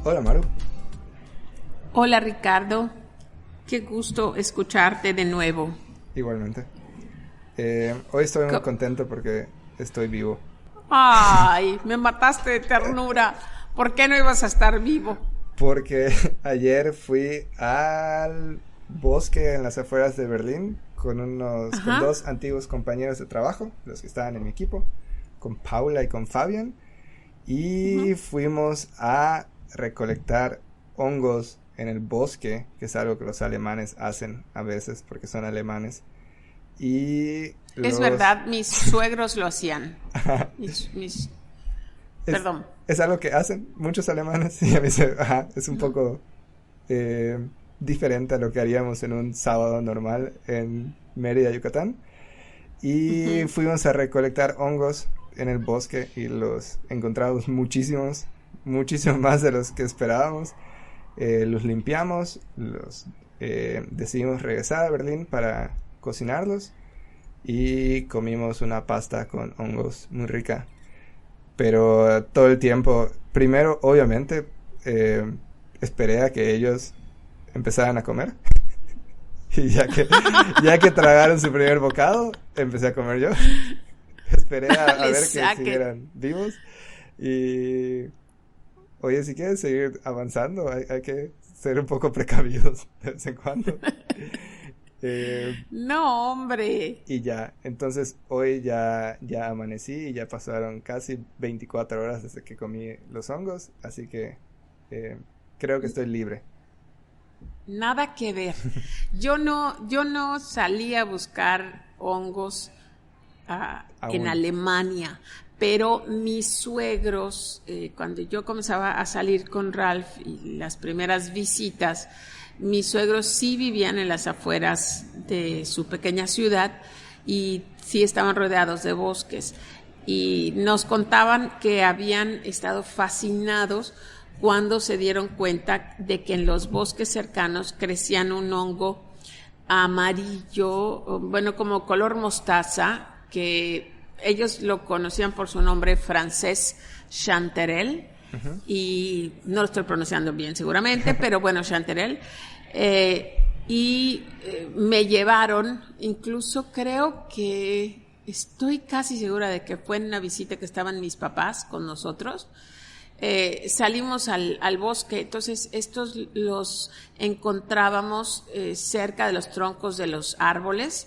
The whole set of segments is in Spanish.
Hola, Maru. Hola, Ricardo. Qué gusto escucharte de nuevo. Igualmente. Hoy estoy muy contento porque estoy vivo. Ay, me mataste de ternura. ¿Por qué no ibas a estar vivo? Porque ayer fui al bosque en las afueras de Berlín con dos antiguos compañeros de trabajo, los que estaban en mi equipo, con Paula y con Fabián, y fuimos a recolectar hongos en el bosque, que es algo que los alemanes hacen a veces porque son alemanes. Es verdad, mis suegros lo hacían. Perdón. Es algo que hacen muchos alemanes y a mí es un poco diferente a lo que haríamos en un sábado normal en Mérida, Yucatán. Y fuimos a recolectar hongos en el bosque y los encontramos muchísimos más de los que esperábamos. Los limpiamos, decidimos regresar a Berlín para cocinarlos y comimos una pasta con hongos muy rica. Pero todo el tiempo, primero obviamente esperé a que ellos empezaran a comer y ya que tragaron su primer bocado, empecé a comer yo. Esperé a ver que siguieran vivos y oye, si quieres seguir avanzando hay que ser un poco precavidos de vez en cuando. No, hombre. Y ya, entonces hoy ya amanecí y ya pasaron casi 24 horas desde que comí los hongos, así que creo que estoy libre. Nada que ver. Yo no salí a buscar hongos en Alemania, pero mis suegros, cuando yo comenzaba a salir con Ralph y las primeras visitas, mis suegros sí vivían en las afueras de su pequeña ciudad y sí estaban rodeados de bosques. Y nos contaban que habían estado fascinados cuando se dieron cuenta de que en los bosques cercanos crecían un hongo amarillo, bueno, como color mostaza, que ellos lo conocían por su nombre francés, chanterelle. Y no lo estoy pronunciando bien seguramente, pero bueno, chanterelle. Me llevaron, incluso creo que estoy casi segura de que fue en una visita que estaban mis papás con nosotros. Salimos al bosque, entonces estos los encontrábamos cerca de los troncos de los árboles,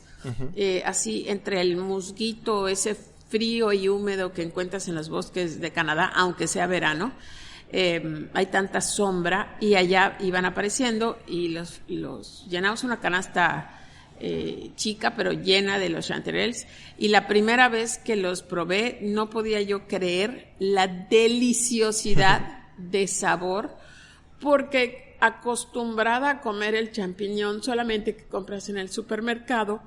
así entre el musguito, ese frío y húmedo que encuentras en los bosques de Canadá, aunque sea verano. Hay tanta sombra y allá iban apareciendo y los llenamos una canasta chica pero llena de los chanterelles, y la primera vez que los probé no podía yo creer la deliciosidad de sabor, porque acostumbrada a comer el champiñón solamente que compras en el supermercado,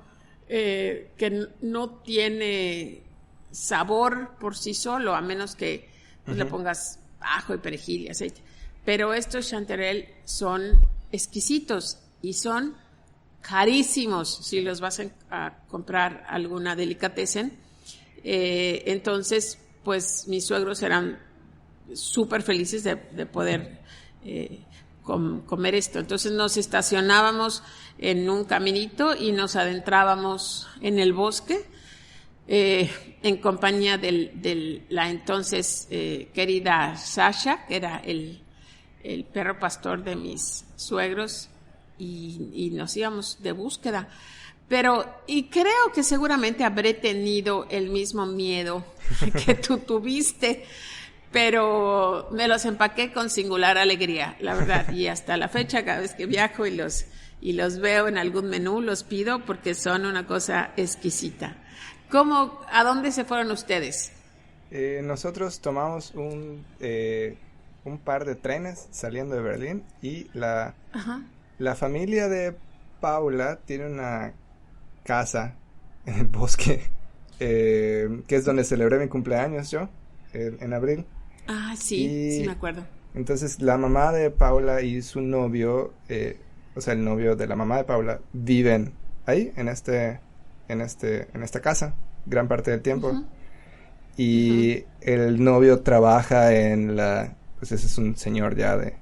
que no tiene sabor por sí solo, a menos que le pongas ajo y perejil y aceite. Pero estos chanterelles son exquisitos y son carísimos si los vas a comprar alguna delicatessen. Entonces, pues mis suegros eran súper felices de poder comer esto. Entonces nos estacionábamos en un caminito y nos adentrábamos en el bosque, en compañía de la entonces querida Sasha, que era el perro pastor de mis suegros, y nos íbamos de búsqueda. Y creo que seguramente habré tenido el mismo miedo que tú tuviste, pero me los empaqué con singular alegría, la verdad, y hasta la fecha cada vez que viajo y los veo en algún menú, los pido porque son una cosa exquisita. ¿A dónde se fueron ustedes? Nosotros tomamos un par de trenes saliendo de Berlín y la familia de Paula tiene una casa en el bosque, que es donde celebré mi cumpleaños yo, en abril. Ah, sí me acuerdo. Entonces la mamá de Paula y su novio, o sea, el novio de la mamá de Paula, viven ahí, en esta casa, gran parte del tiempo. Y el novio trabaja pues ese es un señor ya de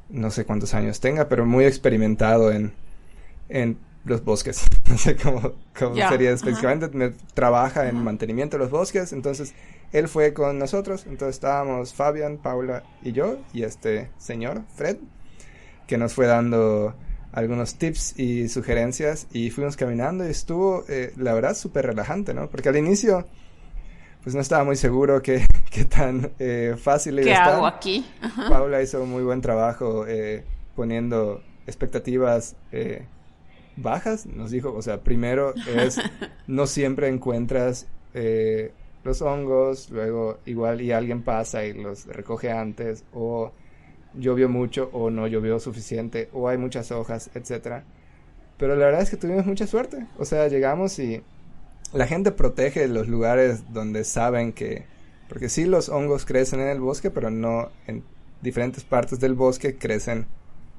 no sé cuántos años tenga, pero muy experimentado en los bosques. No sé cómo sería específicamente. Trabaja en mantenimiento de los bosques, entonces él fue con nosotros, entonces estábamos Fabián, Paula y yo, y este señor, Fred, que nos fue dando algunos tips y sugerencias, y fuimos caminando y estuvo, la verdad, súper relajante, ¿no? Porque al inicio, pues no estaba muy seguro qué tan fácil iba a estar. ¿Qué hago aquí? Ajá. Paula hizo muy buen trabajo poniendo expectativas bajas, nos dijo, o sea, primero es, no siempre encuentras los hongos, luego igual y alguien pasa y los recoge antes, o llovió mucho o no llovió suficiente, o hay muchas hojas, etcétera. Pero la verdad es que tuvimos mucha suerte, o sea, llegamos y la gente protege los lugares donde saben que, porque sí los hongos crecen en el bosque, pero no en diferentes partes del bosque crecen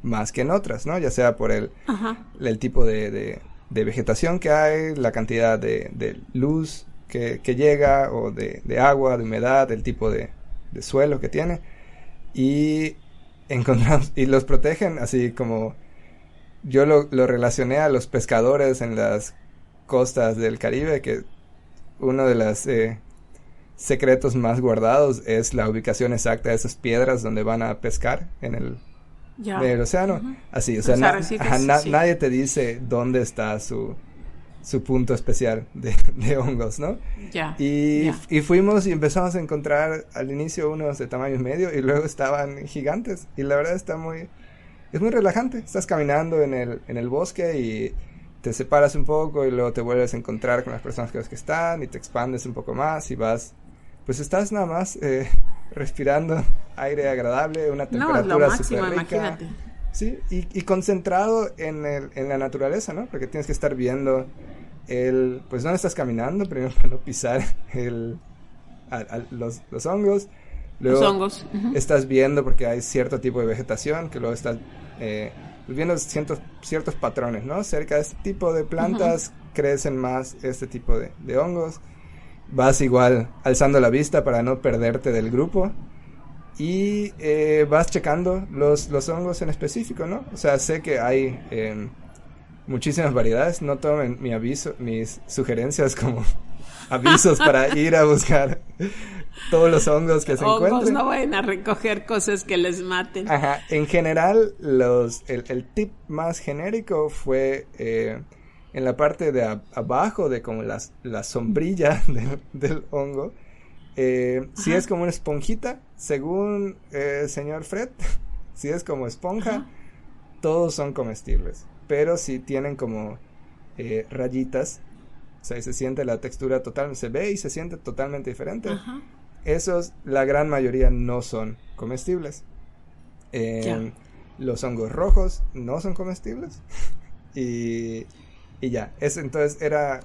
más que en otras, ¿no? Ya sea por el tipo de vegetación que hay, la cantidad de luz que llega, o de agua, de humedad, el tipo de suelo que tiene. Y encontramos, y los protegen así como, yo lo relacioné a los pescadores en las costas del Caribe, que uno de los secretos más guardados es la ubicación exacta de esas piedras donde van a pescar en el océano. Así, o sea, nadie te dice dónde está su punto especial de hongos, ¿no? Y fuimos y empezamos a encontrar al inicio unos de tamaño medio, y luego estaban gigantes, y la verdad es muy relajante. Estás caminando en el bosque y te separas un poco y luego te vuelves a encontrar con las personas que están, y te expandes un poco más y vas, pues estás nada más respirando aire agradable, una temperatura súper rica. Imagínate. Sí, y concentrado en la naturaleza, ¿no? Porque tienes que estar viendo pues dónde estás caminando, primero para no pisar los hongos. Luego los hongos. Estás viendo porque hay cierto tipo de vegetación, que luego estás viendo ciertos patrones, ¿no? Cerca de este tipo de plantas crecen más este tipo de hongos. Vas igual alzando la vista para no perderte del grupo, y vas checando los hongos en específico, ¿no? O sea, sé que hay muchísimas variedades. No tomen mis sugerencias como avisos para ir a buscar todos los hongos que se encuentren. No vayan a recoger cosas que les maten. En general, el tip más genérico fue en la parte de abajo de como la sombrilla del hongo. Si es como una esponjita, según señor Fred, si es como esponja, todos son comestibles. Pero si tienen como rayitas, o sea, se siente la textura totalmente, se ve y se siente totalmente diferente. Esos, la gran mayoría no son comestibles. Los hongos rojos no son comestibles. y ya, entonces era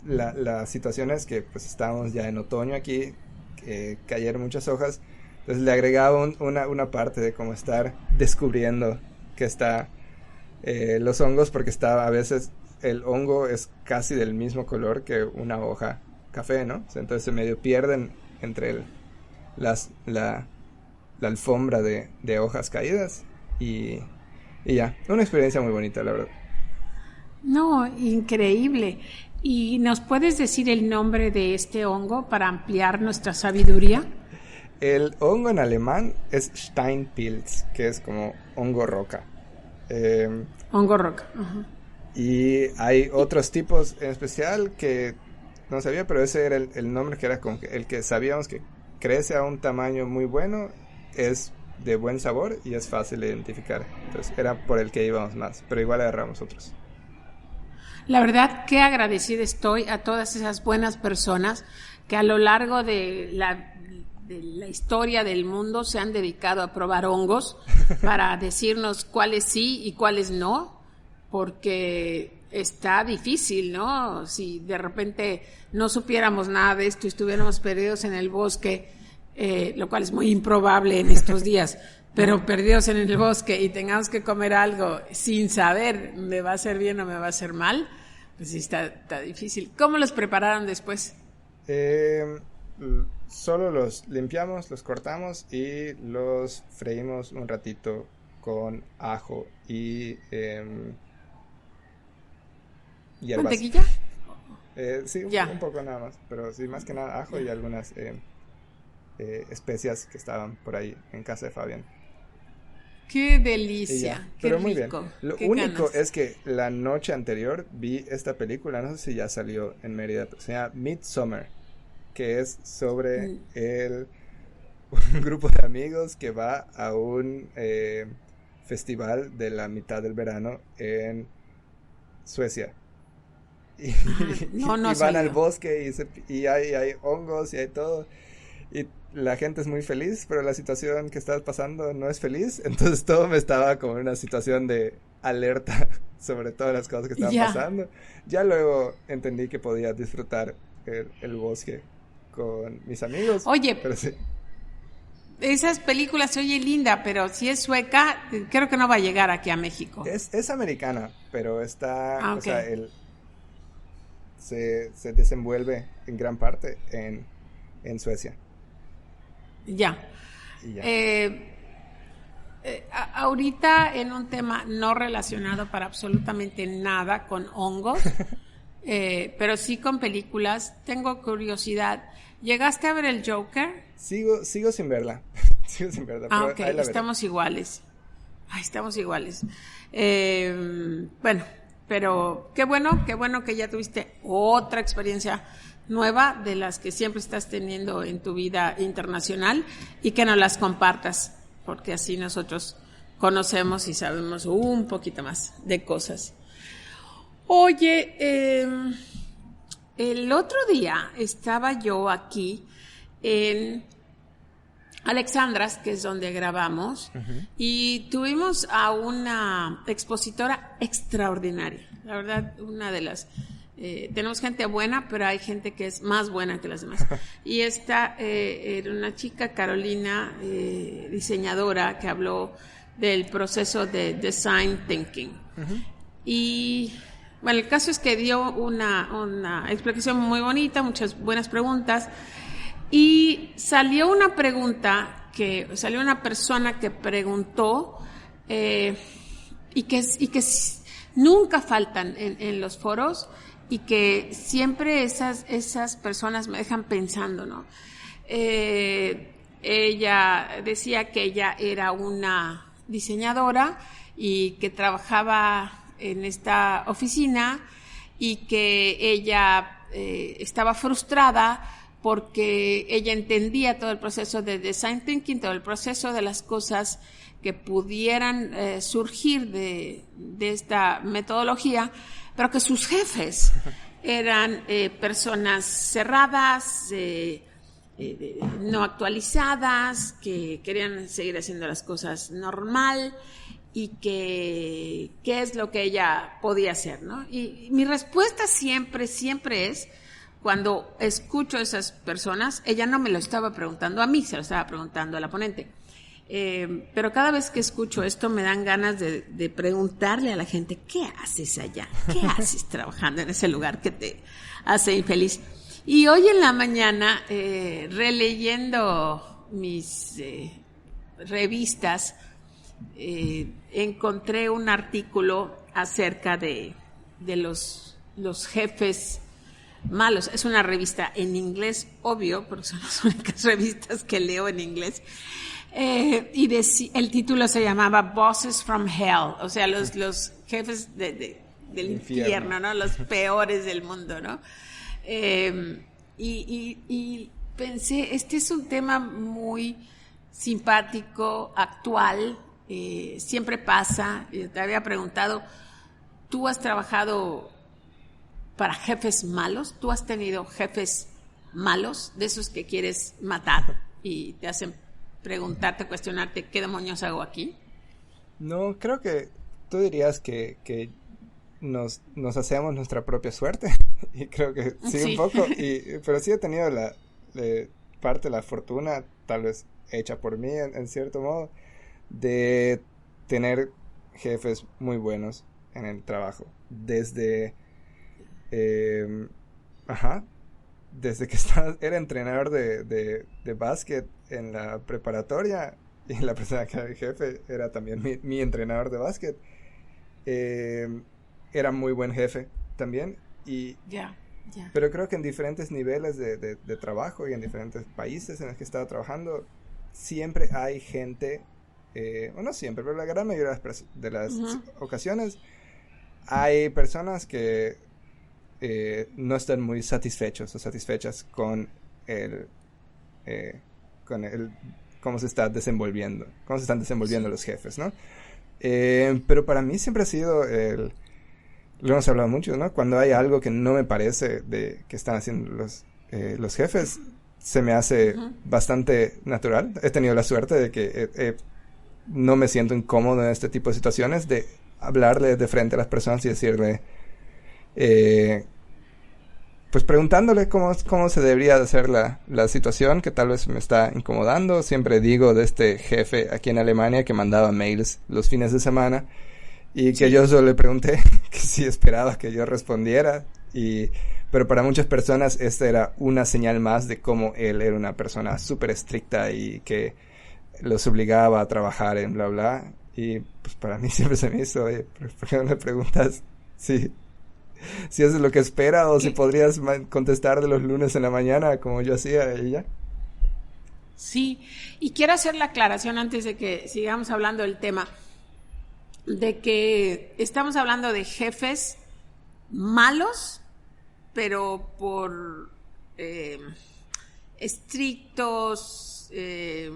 la situación es que pues estábamos ya en otoño aquí, que cayeron muchas hojas, entonces le agregaba una parte de cómo estar descubriendo que está los hongos, porque a veces el hongo es casi del mismo color que una hoja café, ¿no? O sea, entonces se medio pierden entre la alfombra de hojas caídas, y ya, una experiencia muy bonita, la verdad. No, increíble. ¿Y nos puedes decir el nombre de este hongo para ampliar nuestra sabiduría? El hongo en alemán es Steinpilz, que es como hongo roca. Hongo roca. Y hay otros tipos en especial que no sabía, pero ese era el nombre, que era como el que sabíamos que crece a un tamaño muy bueno, es de buen sabor y es fácil de identificar. Entonces era por el que íbamos más, pero igual agarramos otros. La verdad, qué agradecida estoy a todas esas buenas personas que a lo largo de la historia del mundo se han dedicado a probar hongos para decirnos cuáles sí y cuáles no, porque está difícil, ¿no? Si de repente no supiéramos nada de esto y estuviéramos perdidos en el bosque, lo cual es muy improbable en estos días, pero perdidos en el bosque y tengamos que comer algo sin saber me va a hacer bien o me va a hacer mal, pues sí está difícil. ¿Cómo los prepararon después? solo los limpiamos, los cortamos y los freímos un ratito con ajo y hierbas. ¿Mantequilla? Sí, Ya. un poco nada más, pero sí, más que nada ajo y algunas especias que estaban por ahí en casa de Fabián. Qué Y delicia, ya, qué pero muy rico. bien. Lo Qué único ganas. es que la noche anterior vi esta película, no sé si ya salió en Mérida, pero se llama Midsommar, que es sobre Mm, un grupo de amigos que va a un festival de la mitad del verano en Suecia. Y, no, no y ha van al salido. bosque y hay hongos y hay todo. Y la gente es muy feliz, pero la situación que está pasando no es feliz. Entonces todo me estaba como en una situación de alerta sobre todas las cosas que estaban Ya. pasando. Ya luego entendí que podía disfrutar el bosque con mis amigos, Oye, pero sí. esas películas se oye linda, pero si es sueca, creo que no va a llegar aquí a México. Es americana, pero está, Ah, o ok. sea, se desenvuelve en gran parte en Suecia. Ya. Y ya. Eh, ahorita en un tema no relacionado para absolutamente nada con hongos, pero sí con películas, tengo curiosidad. ¿Llegaste a ver el Joker? Sigo sin verla. Sigo sin verla, Ah, pero ok, ahí la veré. estamos iguales. Ay, estamos iguales. Bueno, pero qué bueno que ya tuviste otra experiencia nueva de las que siempre estás teniendo en tu vida internacional y que nos las compartas, porque así nosotros conocemos y sabemos un poquito más de cosas. Oye, el otro día estaba yo aquí en Alexandras, que es donde grabamos, Ujú. y tuvimos a una expositora extraordinaria. La verdad, una de las... tenemos gente buena, pero hay gente que es más buena que las demás. Y esta era una chica, Carolina, diseñadora, que habló del proceso de design thinking. Ujú. Y bueno, el caso es que dio una explicación muy bonita, muchas buenas preguntas. Y salió una persona que preguntó y que nunca faltan en los foros y que siempre esas personas me dejan pensando, ¿no? Ella decía que ella era una diseñadora y que trabajaba en esta oficina y que ella estaba frustrada porque ella entendía todo el proceso de design thinking, todo el proceso de las cosas que pudieran surgir de esta metodología, pero que sus jefes eran personas cerradas, no actualizadas, que querían seguir haciendo las cosas normal y que qué es lo que ella podía hacer, ¿no? Y mi respuesta siempre es, cuando escucho a esas personas, ella no me lo estaba preguntando a mí, se lo estaba preguntando a la ponente. Pero cada vez que escucho esto me dan ganas de preguntarle a la gente, ¿qué haces allá? ¿Qué haces trabajando en ese lugar que te hace infeliz? Y hoy en la mañana, releyendo mis revistas, encontré un artículo acerca de los jefes malos. Es una revista en inglés, obvio, porque son las únicas revistas que leo en inglés. El título se llamaba Bosses from Hell, o sea, los jefes del infierno, ¿no? Los peores del mundo, ¿no? Y pensé, este es un tema muy simpático, actual, siempre pasa. Te había preguntado, ¿tú has trabajado para jefes malos? ¿Tú has tenido jefes malos, de esos que quieres matar y te hacen preguntarte, cuestionarte qué demonios hago aquí? No, creo que tú dirías que nos hacemos nuestra propia suerte. Y creo que sí, un Sí. poco. Pero sí he tenido parte de la fortuna, tal vez hecha por mí en cierto modo, de tener jefes muy buenos en el trabajo. Desde, ajá, desde que era entrenador de básquet en la preparatoria, y la persona que era mi jefe era también mi entrenador de básquet. Era muy buen jefe también. Pero creo que en diferentes niveles de trabajo y en diferentes países en los que he estado trabajando, siempre hay gente, o no siempre, pero la gran mayoría de las ocasiones, hay personas que no están muy satisfechos o satisfechas con cómo se están desenvolviendo los jefes, ¿no? Pero para mí siempre ha sido lo hemos hablado mucho, ¿no? Cuando hay algo que no me parece que están haciendo los jefes, se me hace bastante natural. He tenido la suerte de que no me siento incómodo en este tipo de situaciones, de hablarle de frente a las personas y decirle, pues preguntándole cómo se debería de hacer la situación que tal vez me está incomodando. Siempre digo de este jefe aquí en Alemania que mandaba mails los fines de semana y que yo solo le pregunté que si esperaba que yo respondiera, pero para muchas personas esta era una señal más de cómo él era una persona súper estricta y que los obligaba a trabajar en bla bla, y pues para mí siempre se me hizo, oye, ¿por qué no le preguntas si eso es lo que espera o si podrías contestar de los lunes en la mañana como yo hacía y ya? Sí, y quiero hacer la aclaración antes de que sigamos hablando del tema, de que estamos hablando de jefes malos, pero por estrictos, de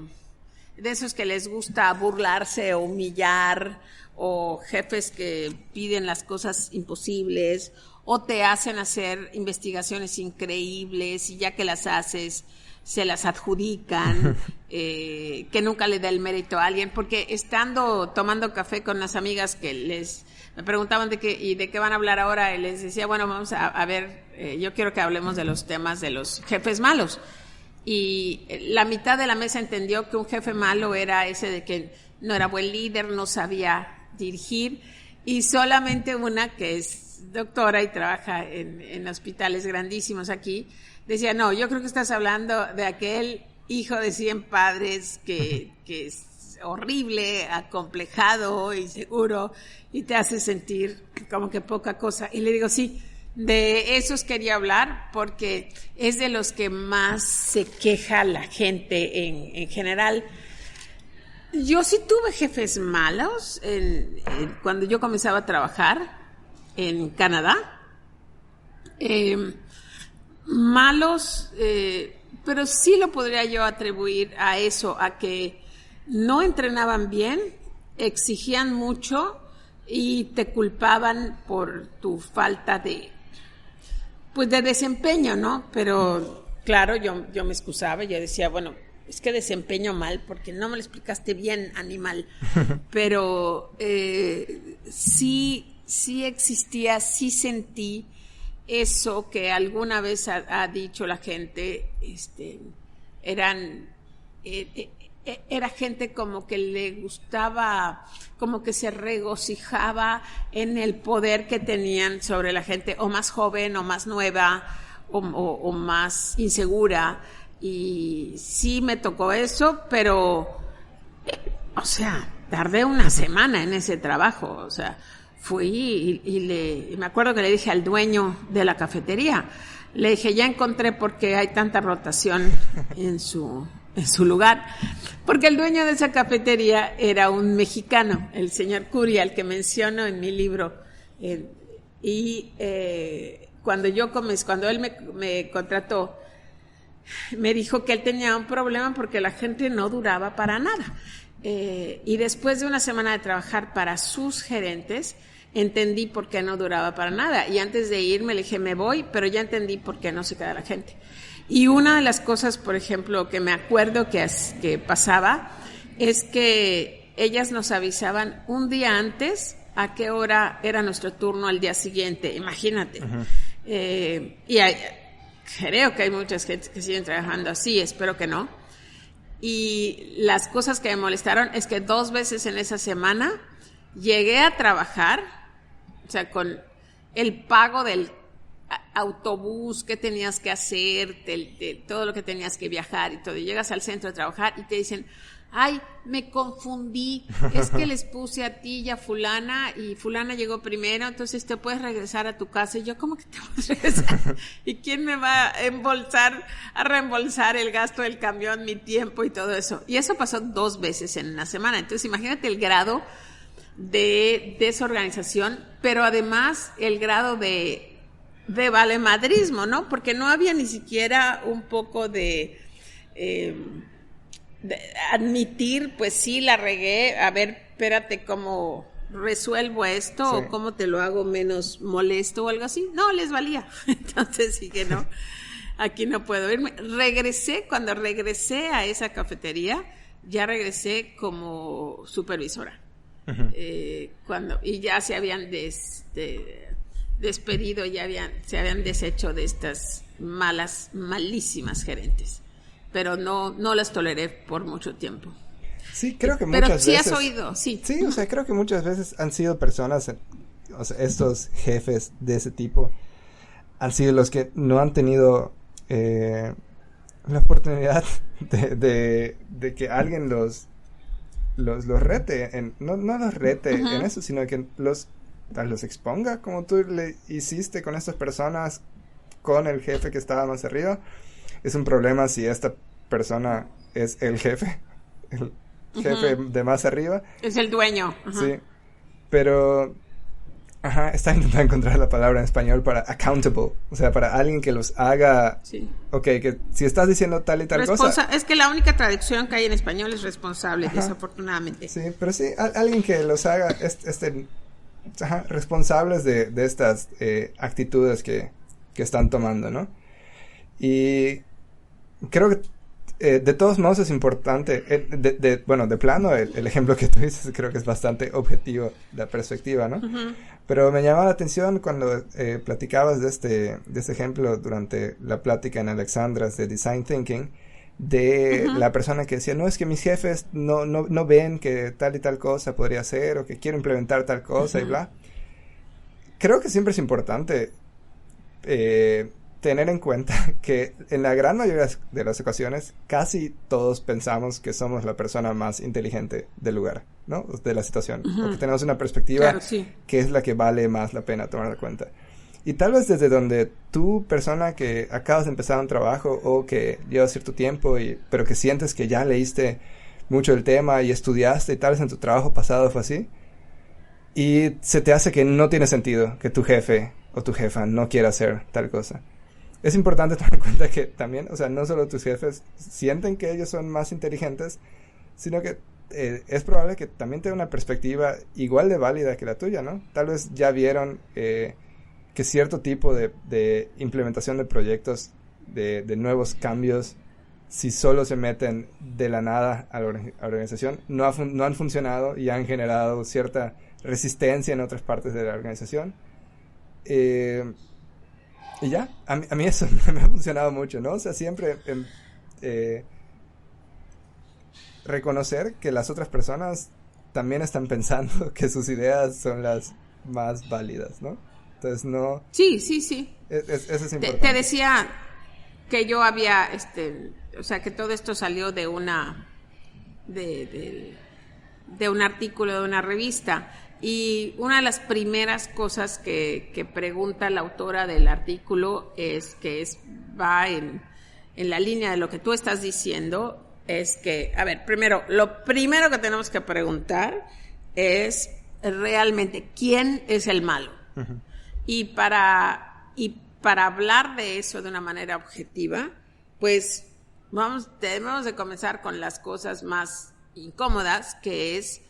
esos que les gusta burlarse o humillar, o jefes que piden las cosas imposibles, o te hacen hacer investigaciones increíbles y ya que las haces se las adjudican, que nunca le da el mérito a alguien, porque estando tomando café con las amigas que me preguntaban de qué van a hablar ahora, y les decía, bueno, vamos a ver, yo quiero que hablemos de los temas de los jefes malos. Y la mitad de la mesa entendió que un jefe malo era ese de que no era buen líder, no sabía dirigir, y solamente una que es doctora y trabaja en hospitales grandísimos aquí, decía, no, yo creo que estás hablando de aquel hijo de 100 padres que es horrible, acomplejado, inseguro, y te hace sentir como que poca cosa. Y le digo, sí, de esos quería hablar, porque es de los que más se queja la gente en general. Yo sí tuve jefes malos cuando yo comenzaba a trabajar en Canadá. Malos, pero sí lo podría yo atribuir a eso, a que no entrenaban bien, exigían mucho y te culpaban por tu falta de desempeño, ¿no? Pero claro, yo me excusaba y yo decía, bueno, es que desempeño mal porque no me lo explicaste bien, animal. Pero sí existía, sí sentí eso que alguna vez ha dicho la gente, era gente como que le gustaba, como que se regocijaba en el poder que tenían sobre la gente, o más joven, o más nueva, o más insegura. Y sí me tocó eso, pero, o sea, tardé una semana en ese trabajo, o sea, fui y me acuerdo que le dije al dueño de la cafetería, le dije, ya encontré por qué hay tanta rotación en su lugar, porque el dueño de esa cafetería era un mexicano, el señor Curia, el que menciono en mi libro, cuando él me contrató, me dijo que él tenía un problema porque la gente no duraba para nada, y después de una semana de trabajar para sus gerentes, entendí por qué no duraba para nada, y antes de irme le dije, me voy, pero ya entendí por qué no se queda la gente. Y una de las cosas, por ejemplo, que me acuerdo que pasaba, es que ellas nos avisaban un día antes a qué hora era nuestro turno al día siguiente, imagínate. Uh-huh. Creo que hay muchas gentes que siguen trabajando así, espero que no. Y las cosas que me molestaron es que 2 veces en esa semana llegué a trabajar, o sea, con el pago del autobús, qué tenías que hacer, todo lo que tenías que viajar y todo. Y llegas al centro de trabajar y te dicen, ay, me confundí, es que les puse a ti y a fulana y fulana llegó primero, entonces te puedes regresar a tu casa. Y yo, ¿cómo que te puedes regresar? ¿Y quién me va a reembolsar el gasto del camión, mi tiempo y todo eso? Y eso pasó 2 veces en una semana. Entonces imagínate el grado de desorganización, pero además el grado de valemadrismo, ¿no? Porque no había ni siquiera un poco de admitir, pues sí, la regué, a ver, espérate cómo resuelvo esto, sí, o cómo te lo hago menos molesto o algo así. No, les valía. Entonces sí que no, aquí no puedo irme. Cuando regresé a esa cafetería, ya regresé como supervisora. Uh-huh. Y ya se habían despedido, se habían deshecho de estas malísimas gerentes. Pero no las toleré por mucho tiempo. Sí, creo que muchas veces... Pero sí has oído, sí. Sí, o sea, creo que muchas veces han sido personas, o sea, estos jefes de ese tipo, han sido los que no han tenido la oportunidad de que alguien los rete, no los rete uh-huh. en eso, sino que los exponga, como tú le hiciste con estas personas, con el jefe que estaba más arriba. Es un problema si esta persona es el jefe uh-huh. de más arriba. Es el dueño. Uh-huh. Sí, pero está intentando encontrar la palabra en español para accountable, o sea, para alguien que los haga, sí. Ok, que si estás diciendo tal y tal cosa. Es que la única traducción que hay en español es responsable, desafortunadamente. Sí, pero sí, alguien que los haga responsables de estas actitudes que están tomando, ¿no? Y creo que de todos modos es importante, de plano el ejemplo que tú dices creo que es bastante objetivo la perspectiva, ¿no? Uh-huh. Pero me llamaba la atención cuando platicabas de este ejemplo durante la plática en Alexandra's de Design Thinking, de uh-huh. la persona que decía, no, es que mis jefes no ven que tal y tal cosa podría ser, o que quiero implementar tal cosa uh-huh. y bla. Creo que siempre es importante tener en cuenta que en la gran mayoría de las ocasiones casi todos pensamos que somos la persona más inteligente del lugar, ¿no? De la situación. Uh-huh. Porque tenemos una perspectiva claro, sí. que es la que vale más la pena tomar en cuenta. Y tal vez desde donde tú, persona que acabas de empezar un trabajo o que llevas cierto tiempo, pero que sientes que ya leíste mucho el tema y estudiaste y tal vez en tu trabajo pasado fue así, y se te hace que no tiene sentido que tu jefe o tu jefa no quiera hacer tal cosa. Es importante tomar en cuenta que también, o sea, no solo tus jefes sienten que ellos son más inteligentes, sino que es probable que también tengan una perspectiva igual de válida que la tuya, ¿no? Tal vez ya vieron que cierto tipo de implementación de proyectos, de nuevos cambios, si solo se meten de la nada a la organización, no han funcionado y han generado cierta resistencia en otras partes de la organización. Y ya, a mí eso me ha funcionado mucho, ¿no? O sea, siempre reconocer que las otras personas también están pensando que sus ideas son las más válidas, ¿no? Entonces no... Sí. Eso es importante. Te decía que yo había, o sea, que todo esto salió de un artículo de una revista. Y una de las primeras cosas que pregunta la autora del artículo va en la línea de lo que tú estás diciendo, es que, a ver, lo primero que tenemos que preguntar es realmente quién es el malo. Uh-huh. Y para hablar de eso de una manera objetiva, pues debemos de comenzar con las cosas más incómodas, que es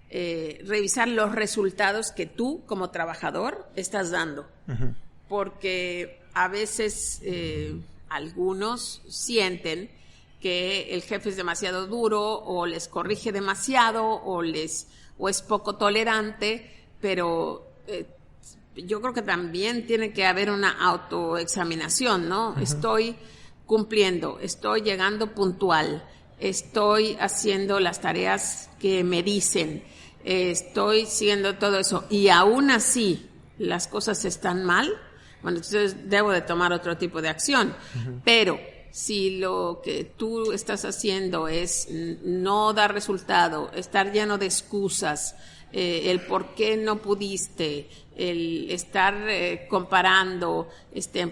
revisar los resultados que tú como trabajador estás dando. Uh-huh. Porque a veces algunos sienten que el jefe es demasiado duro o les corrige demasiado o es poco tolerante, pero yo creo que también tiene que haber una autoexaminación, ¿no? Uh-huh. Estoy cumpliendo, estoy llegando puntual, estoy haciendo las tareas que me dicen, estoy siguiendo todo eso y aún así las cosas están mal. bueno, entonces debo de tomar otro tipo de acción. Pero si lo que tú estás haciendo es no dar resultado, estar lleno de excusas, el por qué no pudiste, el estar comparando,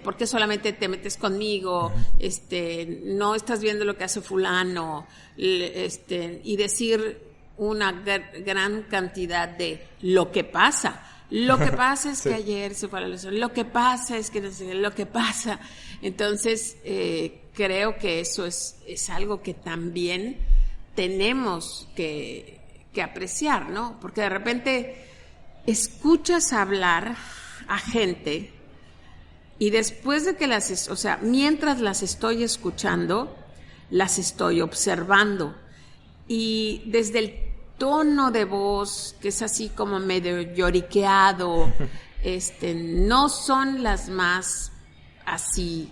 por qué solamente te metes conmigo, no estás viendo lo que hace fulano, y decir una gran cantidad de lo que pasa. Lo que pasa es que ayer se fue a la luz, lo que pasa es que no sé, lo que pasa. Entonces, creo que eso es algo que también tenemos que apreciar, ¿no? Porque de repente escuchas hablar a gente y después de que mientras las estoy escuchando, las estoy observando. Y desde el tono de voz, que es así como medio lloriqueado, no son las más así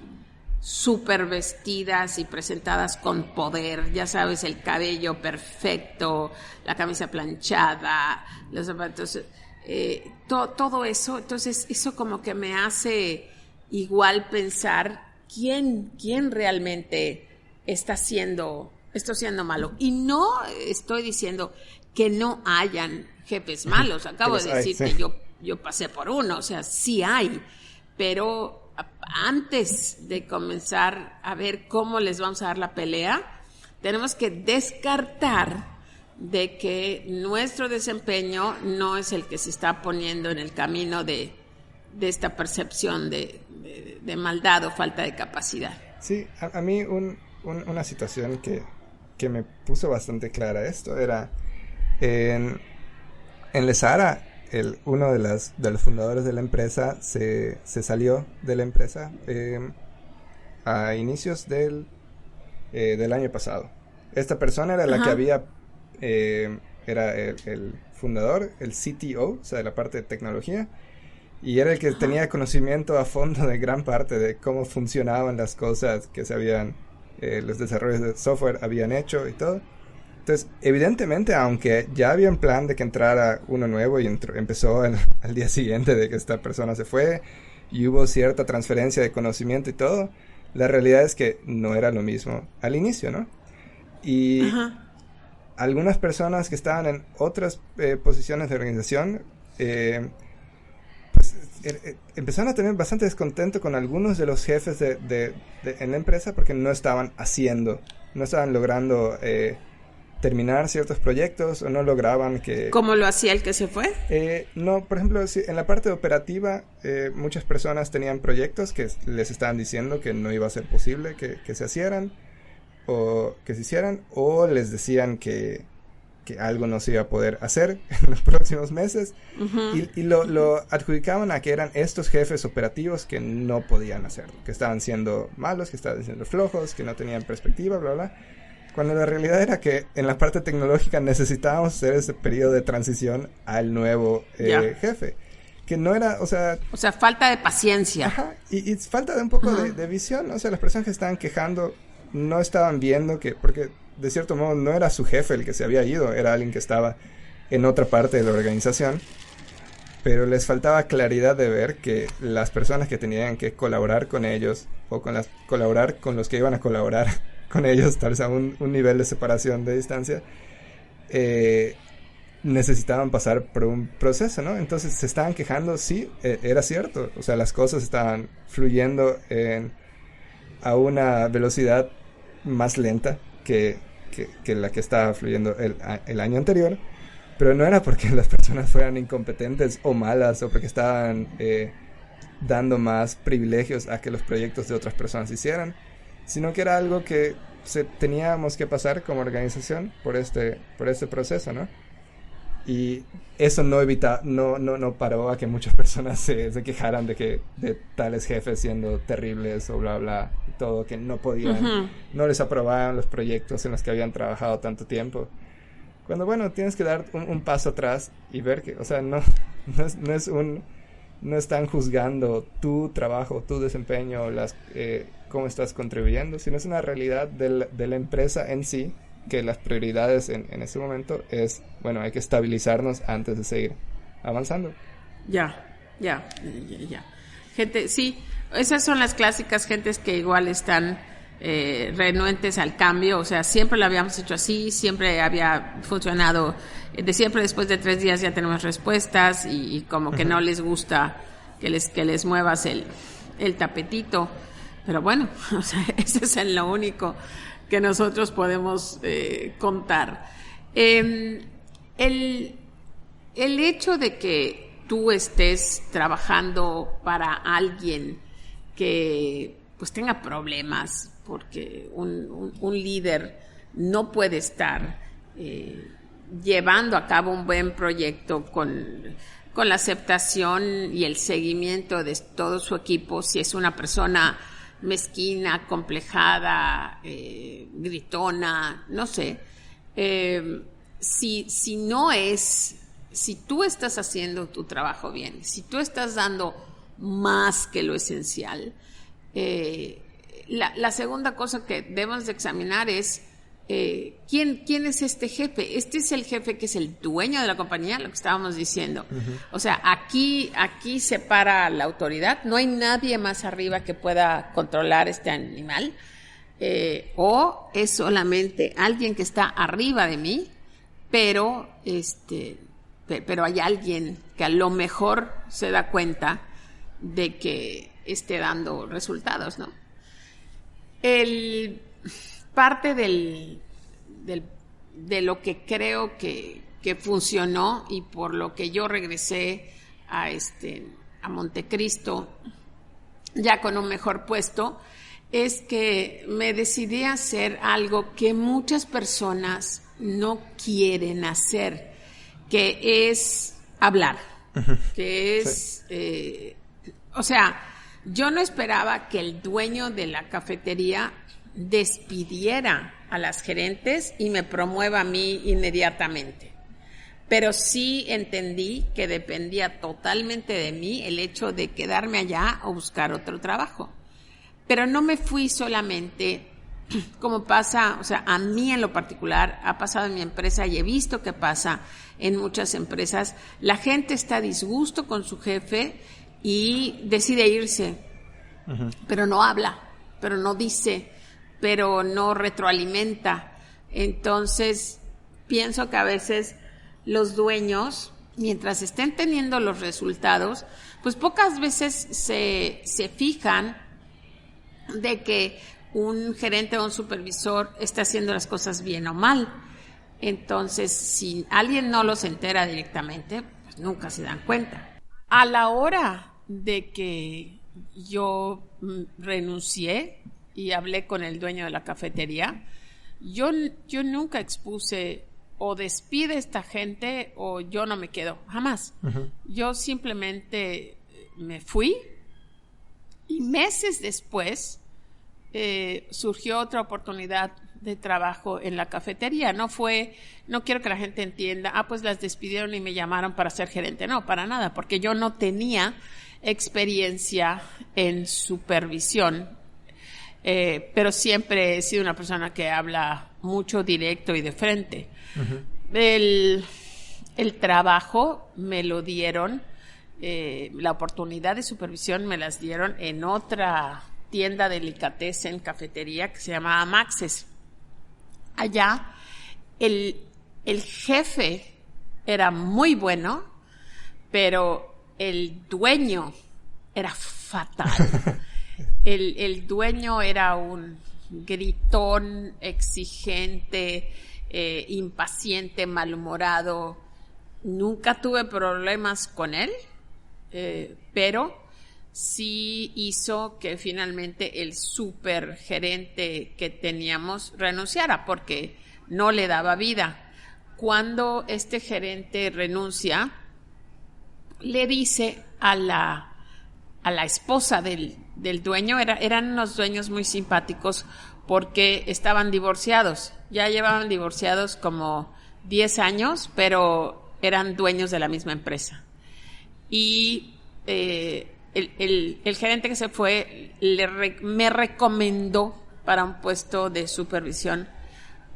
súper vestidas y presentadas con poder, ya sabes, el cabello perfecto, la camisa planchada, los zapatos, todo eso. Entonces eso como que me hace igual pensar quién realmente está siendo malo. Y no estoy diciendo que no hayan jefes malos, acabo de decir que yo pasé por uno, o sea, sí hay, pero antes de comenzar a ver cómo les vamos a dar la pelea, tenemos que descartar de que nuestro desempeño no es el que se está poniendo en el camino de esta percepción de maldad o falta de capacidad. Sí, a mí una situación que me puso bastante clara esto era en Lesara. Uno de los fundadores de la empresa se salió de la empresa a inicios del año pasado. Esta persona era la que había era el fundador, el CTO, o sea, de la parte de tecnología, y era el que tenía conocimiento a fondo de gran parte de cómo funcionaban las cosas que se habían los desarrollos de software habían hecho y todo. Entonces, evidentemente, aunque ya había un plan de que entrara uno nuevo y empezó al día siguiente de que esta persona se fue y hubo cierta transferencia de conocimiento y todo, la realidad es que no era lo mismo al inicio, ¿no? Y algunas personas que estaban en otras posiciones de organización empezaron a tener bastante descontento con algunos de los jefes en la empresa porque no estaban logrando terminar ciertos proyectos o no lograban que... ¿Cómo lo hacía el que se fue? No, por ejemplo, en la parte operativa muchas personas tenían proyectos que les estaban diciendo que no iba a ser posible que se hicieran o que se hicieran, o les decían que algo no se iba a poder hacer en los próximos meses y lo adjudicaban a que eran estos jefes operativos que no podían hacerlo, que estaban siendo malos, que estaban siendo flojos, que no tenían perspectiva, bla, bla. Cuando la realidad era que en la parte tecnológica necesitábamos hacer ese periodo de transición al nuevo jefe. Que no era, o sea, falta de paciencia. Ajá, y falta de un poco de visión. O sea, las personas que estaban quejando no estaban viendo porque de cierto modo no era su jefe el que se había ido, era alguien que estaba en otra parte de la organización. Pero les faltaba claridad de ver que las personas que tenían que colaborar con ellos o colaborar con los que iban a colaborar con ellos, tal vez a un nivel de separación de distancia, necesitaban pasar por un proceso, ¿no? Entonces se estaban quejando, sí, era cierto, o sea, las cosas estaban fluyendo a una velocidad más lenta que la que estaba fluyendo el año anterior, pero no era porque las personas fueran incompetentes o malas o porque estaban dando más privilegios a que los proyectos de otras personas hicieran, sino que era algo que teníamos que pasar como organización por este proceso, ¿no? Y eso no paró a que muchas personas se quejaran de tales jefes siendo terribles o bla bla, y todo, que no podían, no les aprobaban los proyectos en los que habían trabajado tanto tiempo. Cuando, bueno, tienes que dar un paso atrás y ver que, o sea, no están juzgando tu trabajo, tu desempeño, cómo estás contribuyendo, sino es una realidad de la empresa en sí, que las prioridades en ese momento es, bueno, hay que estabilizarnos antes de seguir avanzando. Ya. gente, sí, esas son las clásicas gentes que igual están renuentes al cambio, o sea, siempre lo habíamos hecho así, siempre había funcionado, de siempre después de 3 días ya tenemos respuestas y como que no les gusta que les muevas el tapetito, pero bueno, o sea, ese es lo único que nosotros podemos contar. El hecho de que tú estés trabajando para alguien que pues tenga problemas, porque un líder no puede estar llevando a cabo un buen proyecto con la aceptación y el seguimiento de todo su equipo, si es una persona mezquina, complejada, gritona, no sé. Si tú estás haciendo tu trabajo bien, si tú estás dando más que lo esencial, la segunda cosa que debemos de examinar es ¿quién es este jefe? Este es el jefe que es el dueño de la compañía, lo que estábamos diciendo. Uh-huh. O sea, aquí se para la autoridad, no hay nadie más arriba que pueda controlar este animal, o es solamente alguien que está arriba de mí, pero hay alguien que a lo mejor se da cuenta de que esté dando resultados, ¿no? Parte de lo que creo que funcionó y por lo que yo regresé a Montecristo ya con un mejor puesto es que me decidí a hacer algo que muchas personas no quieren hacer, que es hablar, que es, sí. O sea, yo no esperaba que el dueño de la cafetería despidiera a las gerentes y me promueva a mí inmediatamente. Pero sí entendí que dependía totalmente de mí el hecho de quedarme allá o buscar otro trabajo. Pero no me fui solamente, como pasa, o sea, a mí en lo particular, ha pasado en mi empresa y he visto que pasa en muchas empresas, la gente está a disgusto con su jefe y decide irse, uh-huh. Pero no habla, pero no dice, pero no retroalimenta. Entonces, pienso que a veces los dueños, mientras estén teniendo los resultados, pues pocas veces se fijan de que un gerente o un supervisor está haciendo las cosas bien o mal. Entonces, si alguien no los entera directamente, pues nunca se dan cuenta. A la hora de que yo renuncié y hablé con el dueño de la cafetería, yo nunca expuse o despide esta gente o yo no me quedo, jamás. Uh-huh. Yo simplemente me fui y meses después surgió otra oportunidad de trabajo en la cafetería. No quiero que la gente entienda, pues las despidieron y me llamaron para ser gerente. No, para nada, porque yo no tenía experiencia en supervisión, pero siempre he sido una persona que habla mucho directo y de frente. Uh-huh. El trabajo me lo dieron, la oportunidad de supervisión me las dieron en otra tienda de delicatessen, cafetería que se llamaba Maxes. Allá el jefe era muy bueno, pero el dueño era fatal. El dueño era un gritón, exigente, impaciente, malhumorado. Nunca tuve problemas con él, pero sí hizo que finalmente el supergerente que teníamos renunciara porque no le daba vida. Cuando este gerente renuncia, le dice a la esposa del dueño, eran unos dueños muy simpáticos porque estaban divorciados, ya llevaban divorciados como 10 años, pero eran dueños de la misma empresa. Y el gerente que se fue me recomendó para un puesto de supervisión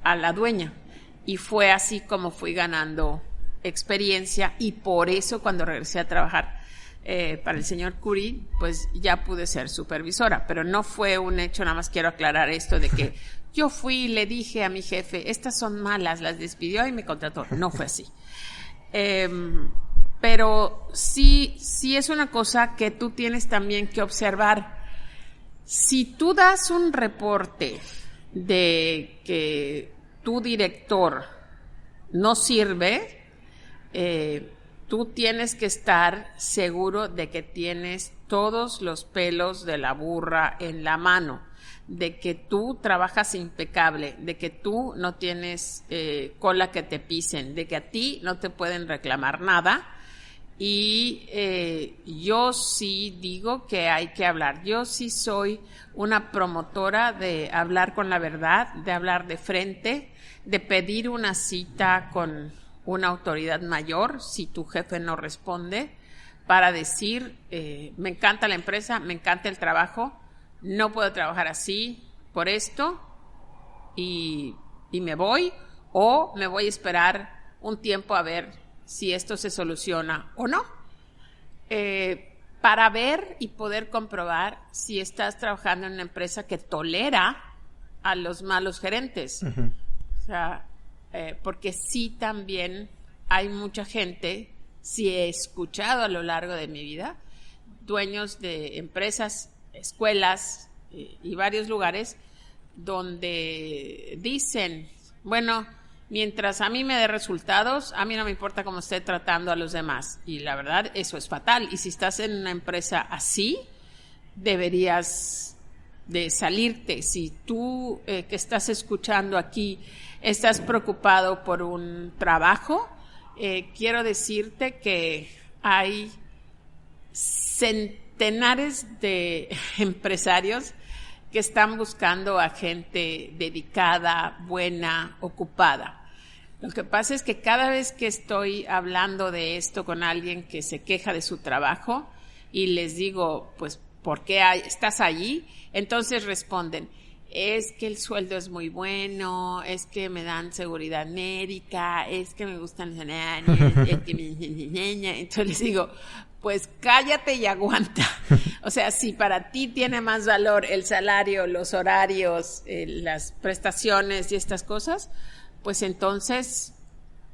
a la dueña y fue así como fui ganando experiencia y por eso cuando regresé a trabajar para el señor Curie, pues ya pude ser supervisora, pero no fue un hecho, nada más quiero aclarar esto de que yo fui y le dije a mi jefe, estas son malas, las despidió y me contrató. No fue así. Pero sí es una cosa que tú tienes también que observar. Si tú das un reporte de que tu director no sirve, tú tienes que estar seguro de que tienes todos los pelos de la burra en la mano, de que tú trabajas impecable, de que tú no tienes cola que te pisen, de que a ti no te pueden reclamar nada. Y yo sí digo que hay que hablar. Yo sí soy una promotora de hablar con la verdad, de hablar de frente, de pedir una cita con una autoridad mayor si tu jefe no responde, para decir, me encanta la empresa, me encanta el trabajo, no puedo trabajar así por esto y me voy, o me voy a esperar un tiempo a ver si esto se soluciona o no, para ver y poder comprobar si estás trabajando en una empresa que tolera a los malos gerentes. Uh-huh. O sea, porque sí también hay mucha gente, sí he escuchado a lo largo de mi vida, dueños de empresas, escuelas y varios lugares donde dicen, bueno, mientras a mí me dé resultados, a mí no me importa cómo esté tratando a los demás. Y la verdad, eso es fatal. Y si estás en una empresa así, deberías de salirte. Si tú que estás escuchando aquí estás preocupado por un trabajo, quiero decirte que hay centenares de empresarios que están buscando a gente dedicada, buena, ocupada. Lo que pasa es que cada vez que estoy hablando de esto con alguien que se queja de su trabajo y les digo, pues, ¿por qué estás allí? Entonces responden, es que el sueldo es muy bueno, es que me dan seguridad médica, es que me gustan los años, es que me... Entonces les digo, pues cállate y aguanta. O sea, si para ti tiene más valor el salario, los horarios, las prestaciones y estas cosas, pues entonces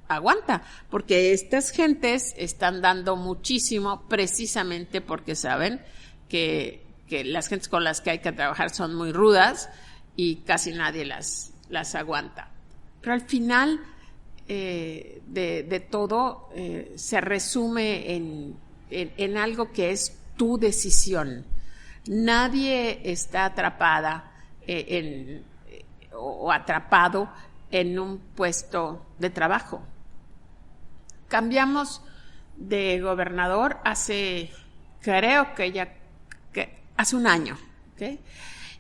aguanta, porque estas gentes están dando muchísimo precisamente porque saben que las gentes con las que hay que trabajar son muy rudas y casi nadie las aguanta. Pero al final de todo se resume en algo que es tu decisión. Nadie está atrapada o atrapado en un puesto de trabajo. Cambiamos de gobernador creo que hace un año, ¿okay?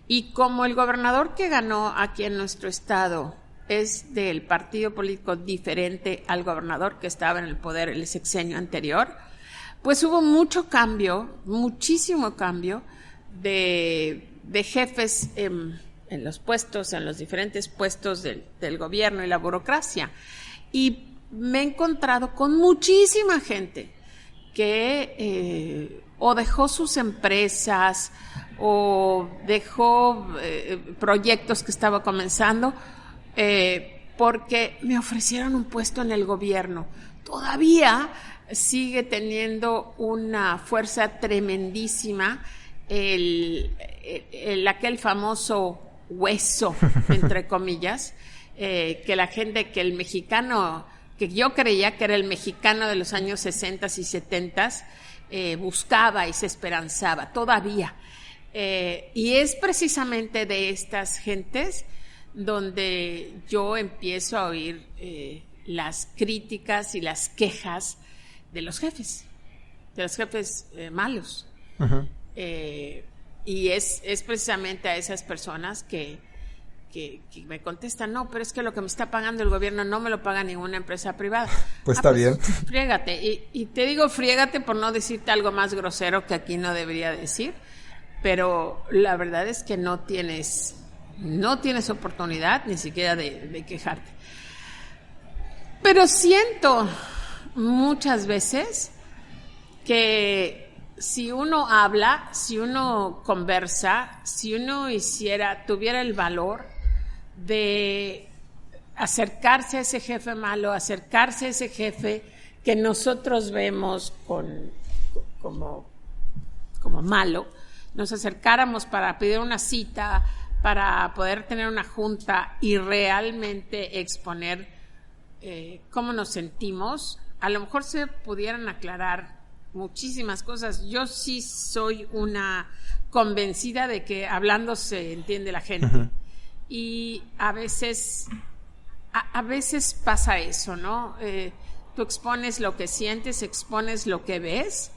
Y como el gobernador que ganó aquí en nuestro estado es del partido político diferente al gobernador que estaba en el poder el sexenio anterior, pues hubo mucho cambio, muchísimo cambio de jefes en los puestos, en los diferentes puestos del gobierno y la burocracia. Y me he encontrado con muchísima gente que o dejó sus empresas o dejó proyectos que estaba comenzando porque me ofrecieron un puesto en el gobierno. Todavía sigue teniendo una fuerza tremendísima aquel famoso hueso, entre comillas, que el mexicano, que yo creía que era el mexicano de los años 60 y 70, buscaba y se esperanzaba todavía. Y es precisamente de estas gentes donde yo empiezo a oír las críticas y las quejas de los jefes malos. Uh-huh. Y es precisamente a esas personas que me contestan, no, pero es que lo que me está pagando el gobierno no me lo paga ninguna empresa privada. Pues está bien. Friégate. Y te digo friégate por no decirte algo más grosero que aquí no debería decir, pero la verdad es que no tienes oportunidad ni siquiera de quejarte. Pero siento muchas veces que si uno habla, si uno conversa, si uno tuviera el valor de acercarse a ese jefe malo, acercarse a ese jefe que nosotros vemos como malo, nos acercáramos para pedir una cita, para poder tener una junta y realmente exponer cómo nos sentimos, a lo mejor se pudieran aclarar muchísimas cosas. Yo sí soy una convencida de que hablando se entiende la gente. Uh-huh. Y a veces pasa eso, ¿no? Tú expones lo que sientes, expones lo que ves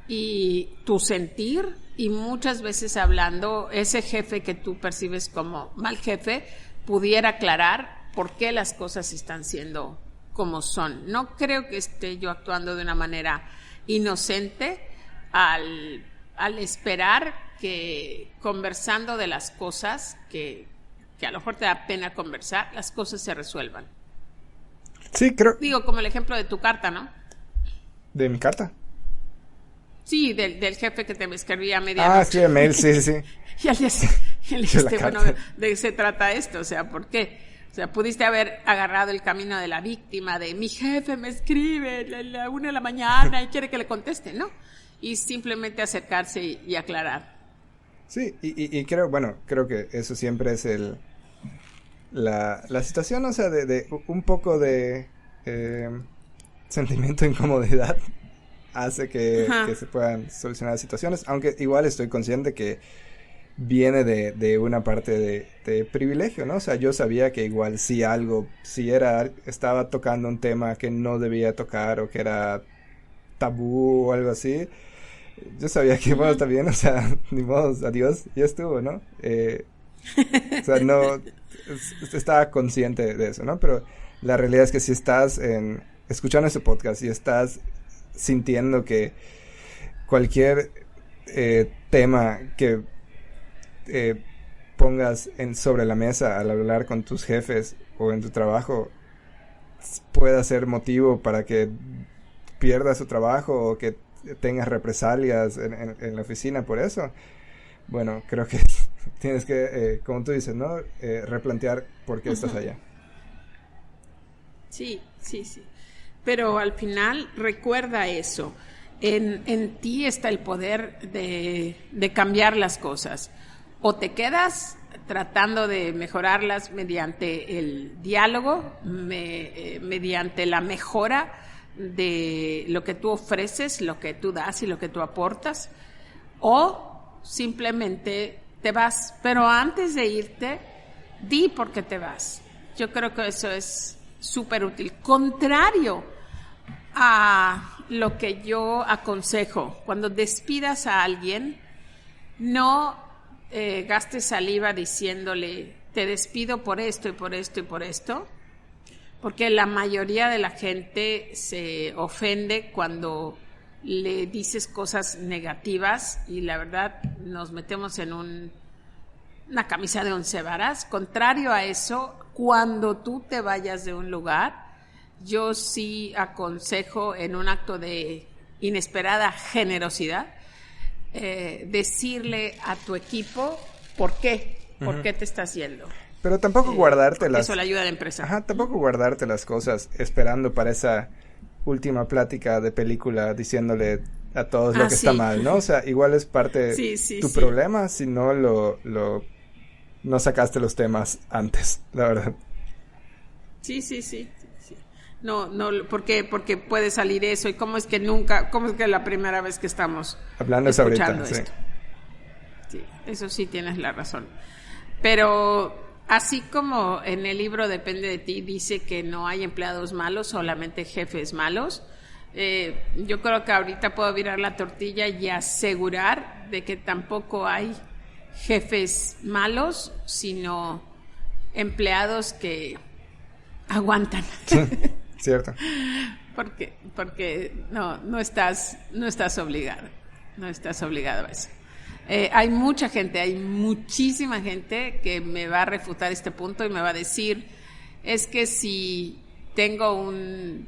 y tu sentir, y muchas veces hablando, ese jefe que tú percibes como mal jefe pudiera aclarar por qué las cosas están siendo como son. No creo que esté yo actuando de una manera inocente al esperar que conversando de las cosas que a lo mejor te da pena conversar, las cosas se resuelvan. Sí, creo. Digo, como el ejemplo de tu carta, ¿no? ¿De mi carta? Sí, del jefe que te me escribía a medianoche. Ah, sí, el mail, sí. Y al día siguiente, bueno, ¿de qué se trata esto? O sea, ¿por qué? O sea, pudiste haber agarrado el camino de la víctima, de mi jefe me escribe a la 1 de la mañana y quiere que le conteste, ¿no? Y simplemente acercarse y aclarar. Sí, y creo que eso siempre es la situación, o sea, de un poco de sentimiento de incomodidad hace que se puedan solucionar situaciones, aunque igual estoy consciente que viene de una parte de privilegio, ¿no? O sea, yo sabía que igual si estaba tocando un tema que no debía tocar o que era tabú o algo así, yo sabía que, bueno, está bien, o sea, ni modo, adiós, ya estuvo, ¿no? O sea, no, estaba consciente de eso, ¿no? Pero la realidad es que si estás escuchando este podcast y estás sintiendo que cualquier tema que pongas sobre la mesa al hablar con tus jefes o en tu trabajo pueda ser motivo para que pierdas tu trabajo o que tengas represalias en la oficina por eso, bueno, creo que tienes que, como tú dices, ¿no? Replantear por qué estás allá. Sí. Pero al final recuerda eso. En ti está el poder de cambiar las cosas. O te quedas tratando de mejorarlas mediante el diálogo, mediante la mejora de lo que tú ofreces, lo que tú das y lo que tú aportas, o simplemente te vas. Pero antes de irte, di por qué te vas. Yo creo que eso es súper útil. Contrario a lo que yo aconsejo, cuando despidas a alguien, no gastes saliva diciéndole te despido por esto y por esto y por esto, porque la mayoría de la gente se ofende cuando le dices cosas negativas y la verdad nos metemos en una camisa de 11 varas. Contrario a eso, cuando tú te vayas de un lugar, yo sí aconsejo en un acto de inesperada generosidad decirle a tu equipo por qué te estás yendo. Pero tampoco guardártelas. Eso le ayuda a la empresa. Ajá, tampoco guardarte las cosas esperando para esa última plática de película diciéndole a todos lo que está mal, ¿no? O sea, igual es parte tu problema si no no sacaste los temas antes, la verdad. Sí. No, porque puede salir eso. ¿Y cómo es que la primera vez que estamos hablando escuchando ahorita, esto? Sí, eso sí tienes la razón. Pero así como en el libro Depende de ti dice que no hay empleados malos, solamente jefes malos, yo creo que ahorita puedo virar la tortilla y asegurar de que tampoco hay jefes malos, sino empleados que aguantan. Cierto. Porque no estás obligado. No estás obligado a eso. Hay muchísima gente que me va a refutar este punto y me va a decir, es que si tengo un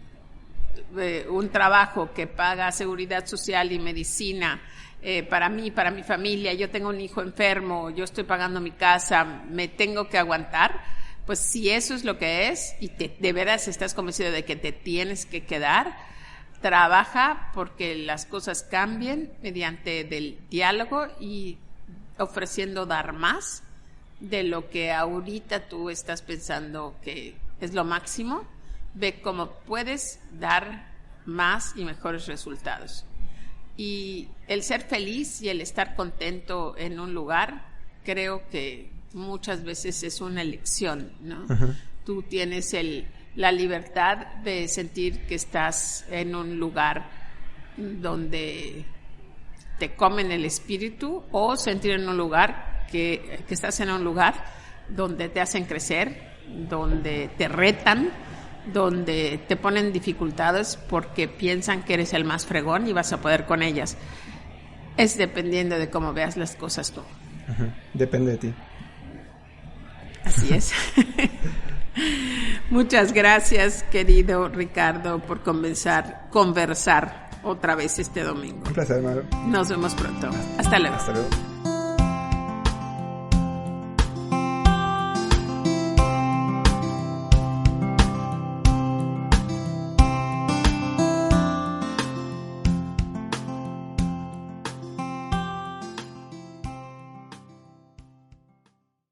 un trabajo que paga seguridad social y medicina para mí, para mi familia, yo tengo un hijo enfermo, yo estoy pagando mi casa, me tengo que aguantar, pues si eso es lo que es y de veras estás convencido de que te tienes que quedar, trabaja porque las cosas cambien mediante del diálogo y ofreciendo dar más de lo que ahorita tú estás pensando que es lo máximo. Ve cómo puedes dar más y mejores resultados. Y el ser feliz y el estar contento en un lugar, creo que muchas veces es una elección, ¿no? Uh-huh. Tú tienes la libertad de sentir que estás en un lugar donde te comen el espíritu, o sentir en un lugar que estás en un lugar donde te hacen crecer, donde te retan, donde te ponen dificultades porque piensan que eres el más fregón y vas a poder con ellas. Es dependiendo de cómo veas las cosas tú. Uh-huh. Depende de ti. Así es. Muchas gracias, querido Ricardo, por conversar otra vez este domingo. Un placer, Maru. Nos vemos pronto. Hasta luego. Hasta luego.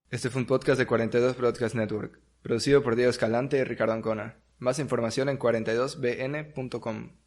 Este fue un podcast de 42 Broadcast Network, producido por Diego Escalante y Ricardo Ancona. Más información en 42bn.com.